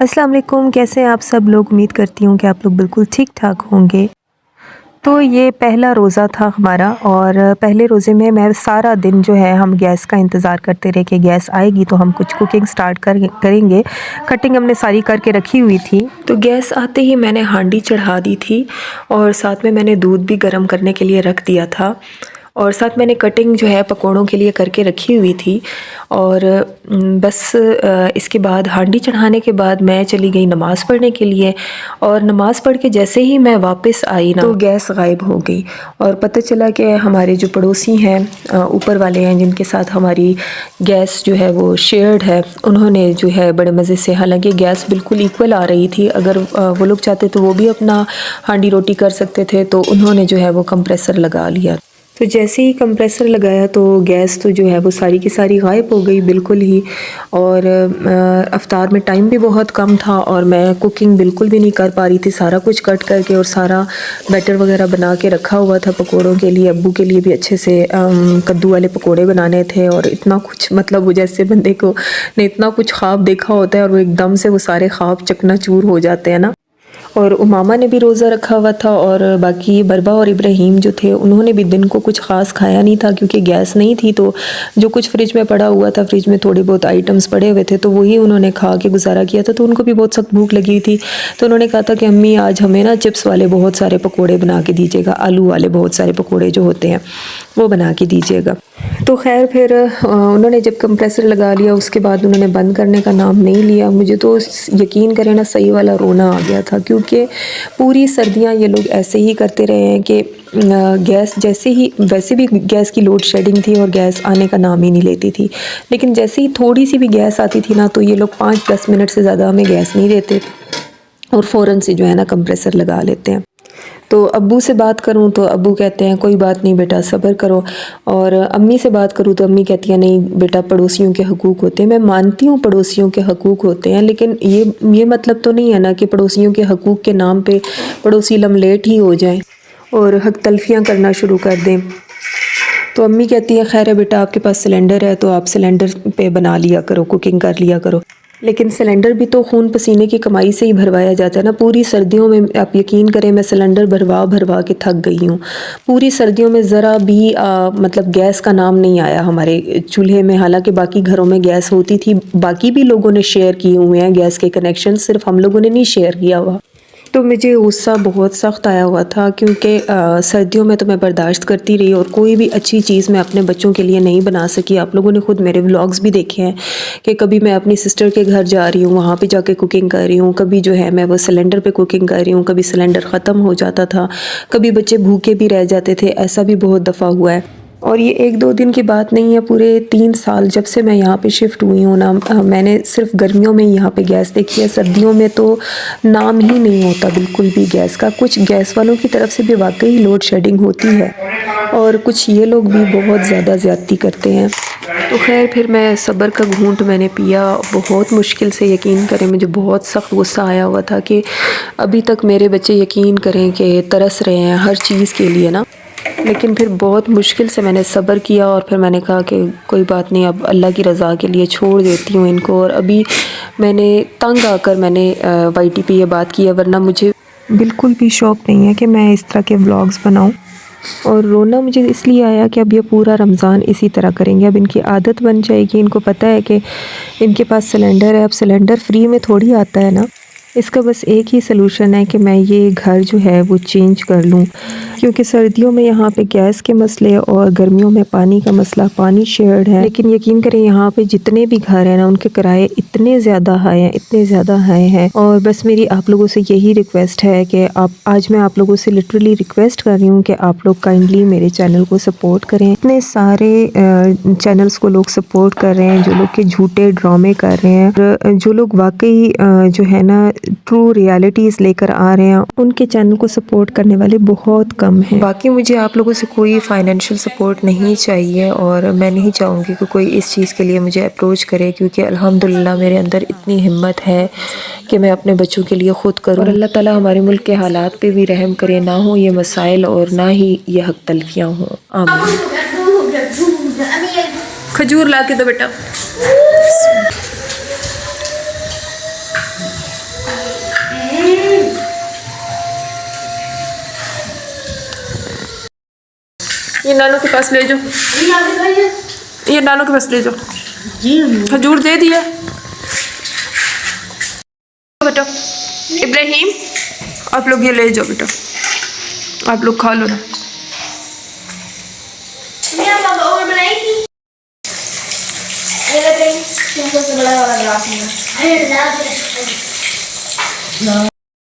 अस्सलाम वालेकुम। कैसे हैं आप सब लोग? उम्मीद करती हूँ कि आप लोग बिल्कुल ठीक ठाक होंगे। तो ये पहला रोज़ा था हमारा और पहले रोज़े में मैं सारा दिन जो है हम गैस का इंतज़ार करते रहे कि गैस आएगी तो हम कुछ कुकिंग स्टार्ट करेंगे। कटिंग हमने सारी करके रखी हुई थी। तो गैस आते ही मैंने हांडी चढ़ा दी थी और साथ में मैंने दूध भी गर्म करने के लिए रख दिया था और साथ मैंने कटिंग जो है पकोड़ों के लिए करके रखी हुई थी। और बस इसके बाद हांडी चढ़ाने के बाद मैं चली गई नमाज़ पढ़ने के लिए और नमाज़ पढ़ के जैसे ही मैं वापस आई ना तो गैस गायब हो गई और पता चला कि हमारे जो पड़ोसी हैं ऊपर वाले हैं जिनके साथ हमारी गैस जो है वो शेयर्ड है, उन्होंने जो है बड़े मज़े से, हालांकि गैस बिल्कुल इक्वल आ रही थी, अगर वो लोग चाहते तो वो भी अपना हांडी रोटी कर सकते थे, तो उन्होंने जो है वो कंप्रेसर लगा लिया। तो जैसे ही कंप्रेसर लगाया तो गैस तो जो है वो सारी की सारी गायब हो गई बिल्कुल ही। और अफ्तार में टाइम भी बहुत कम था और मैं कुकिंग बिल्कुल भी नहीं कर पा रही थी। सारा कुछ कट करके और सारा बैटर वगैरह बना के रखा हुआ था पकोड़ों के लिए। अब्बू के लिए भी अच्छे से कद्दू वाले पकोड़े बनाने थे और इतना कुछ, मतलब वो जैसे बंदे को ने इतना कुछ ख्वाब देखा होता है और वो एकदम से वो सारे ख्वाब चकनाचूर हो जाते हैं ना। और उमामा ने भी रोज़ा रखा हुआ था और बाकी बरबा और इब्राहिम जो थे उन्होंने भी दिन को कुछ ख़ास खाया नहीं था क्योंकि गैस नहीं थी। तो जो कुछ फ्रिज में पड़ा हुआ था, फ्रिज में थोड़े बहुत आइटम्स पड़े हुए थे, तो वही उन्होंने खा के गुजारा किया था। तो उनको भी बहुत सख्त भूख लगी थी, तो उन्होंने कहा था कि अम्मी आज हमें ना चिप्स वाले बहुत सारे पकौड़े बना के दीजिएगा, आलू वाले बहुत सारे पकौड़े जो होते हैं वो बना के दीजिएगा। तो खैर फिर उन्होंने जब कंप्रेसर लगा लिया उसके बाद उन्होंने बंद करने का नाम नहीं लिया। मुझे तो यकीन करें ना सही वाला रोना आ गया था क्योंकि पूरी सर्दियां ये लोग ऐसे ही करते रहे हैं कि गैस जैसे ही, वैसे भी गैस की लोड शेडिंग थी और गैस आने का नाम ही नहीं लेती थी, लेकिन जैसे ही थोड़ी सी भी गैस आती थी ना तो ये लोग 5-10 मिनट से ज़्यादा हमें गैस नहीं देते और फ़ौरन से जो है ना कंप्रेसर लगा लेते हैं। तो अब्बू से बात करूं तो अब्बू कहते हैं कोई बात नहीं बेटा सब्र करो, और अम्मी से बात करूं तो अम्मी कहती हैं नहीं बेटा पड़ोसियों के हकूक़ होते हैं। मैं मानती हूं पड़ोसियों के हकूक़ होते हैं, लेकिन ये मतलब तो नहीं है ना कि पड़ोसियों के हकूक़ के नाम पे पड़ोसी लमलेट ही हो जाएं और हक तलफियाँ करना शुरू कर दें। तो अम्मी कहती है खैर है बेटा आपके पास सिलेंडर है तो आप सिलेंडर पे बना लिया करो, कुकिंग कर लिया करो। लेकिन सिलेंडर भी तो खून पसीने की कमाई से ही भरवाया जाता है ना। पूरी सर्दियों में आप यकीन करें मैं सिलेंडर भरवा भरवा के थक गई हूँ। पूरी सर्दियों में ज़रा भी मतलब गैस का नाम नहीं आया हमारे चूल्हे में। हालांकि बाकी घरों में गैस होती थी, बाकी भी लोगों ने शेयर किए हुए हैं गैस के कनेक्शन, सिर्फ हम लोगों ने नहीं शेयर किया हुआ। तो मुझे गुस्सा बहुत सख्त आया हुआ था क्योंकि सर्दियों में तो मैं बर्दाश्त करती रही और कोई भी अच्छी चीज़ मैं अपने बच्चों के लिए नहीं बना सकी। आप लोगों ने खुद मेरे व्लॉग्स भी देखे हैं कि कभी मैं अपनी सिस्टर के घर जा रही हूँ, वहाँ पे जाके कुकिंग कर रही हूँ, कभी जो है मैं वो सिलेंडर पे कुकिंग कर रही हूँ, कभी सिलेंडर ख़त्म हो जाता था, कभी बच्चे भूखे भी रह जाते थे, ऐसा भी बहुत दफ़ा हुआ है। और ये 1-2 दिन की बात नहीं है, पूरे 3 साल जब से मैं यहाँ पे शिफ्ट हुई हूँ ना, मैंने सिर्फ गर्मियों में यहाँ पे गैस देखी है। सर्दियों में तो नाम ही नहीं होता बिल्कुल भी गैस का। कुछ गैस वालों की तरफ से भी वाकई लोड शेडिंग होती है और कुछ ये लोग भी बहुत ज़्यादा ज़्यादती करते हैं। तो खैर फिर मैं सब्र का घूंट मैंने पिया, बहुत मुश्किल से, यकीन करें मुझे बहुत सख्त गुस्सा आया हुआ था कि अभी तक मेरे बच्चे यकीन करें कि तरस रहे हैं हर चीज़ के लिए ना। लेकिन फिर बहुत मुश्किल से मैंने सब्र किया और फिर मैंने कहा कि कोई बात नहीं, अब अल्लाह की रज़ा के लिए छोड़ देती हूँ इनको। और अभी मैंने तंग आकर मैंने YT पे ये बात की है, वरना मुझे बिल्कुल भी शौक़ नहीं है कि मैं इस तरह के व्लॉग्स बनाऊँ। और रोना मुझे इसलिए आया कि अब ये पूरा रमज़ान इसी तरह करेंगे, अब इनकी आदत बन जाएगी। इनको पता है कि इनके पास सिलेंडर है, अब सिलेंडर फ्री में थोड़ी आता है ना। इसका बस एक ही सलूशन है कि मैं ये घर जो है वो चेंज कर लूँ, क्योंकि सर्दियों में यहाँ पे गैस के मसले और गर्मियों में पानी का मसला, पानी शेयर्ड है। लेकिन यकीन करें यहाँ पे जितने भी घर हैं ना उनके किराए इतने ज़्यादा हाई हैं, इतने ज़्यादा हाई हैं। और बस मेरी आप लोगों से यही रिक्वेस्ट है कि आज मैं आप लोगों से लिटरली रिक्वेस्ट कर रही हूँ कि आप लोग काइंडली मेरे चैनल को सपोर्ट करें। इतने सारे चैनल्स को लोग सपोर्ट कर रहे हैं जो लोग के झूठे ड्रामे कर रहे हैं, और जो लोग वाकई जो है ना ट्रू रियलिटीज़ लेकर आ रहे हैं, उनके चैनल को सपोर्ट करने वाले बहुत कम हैं। बाकी मुझे आप लोगों से कोई फ़ाइनेंशियल सपोर्ट नहीं चाहिए और मैं नहीं चाहूँगी कि कोई इस चीज़ के लिए मुझे अप्रोच करे, क्योंकि अल्हम्दुलिल्लाह मेरे अंदर इतनी हिम्मत है कि मैं अपने बच्चों के लिए ख़ुद करूँ। और अल्लाह ताला हमारे मुल्क के हालात पे भी रहम करे, ना हो ये मसाइल और ना ही ये हक तलफियाँ हों। आमीन। खजूर ला के दो बेटा। ये नानू के पास ले जाओ, ये नानू के पास ले जाओ। खजूर दे दिया बेटा। इब्राहिम आप लोग ये ले जाओ बेटा, आप लोग खा लो ना।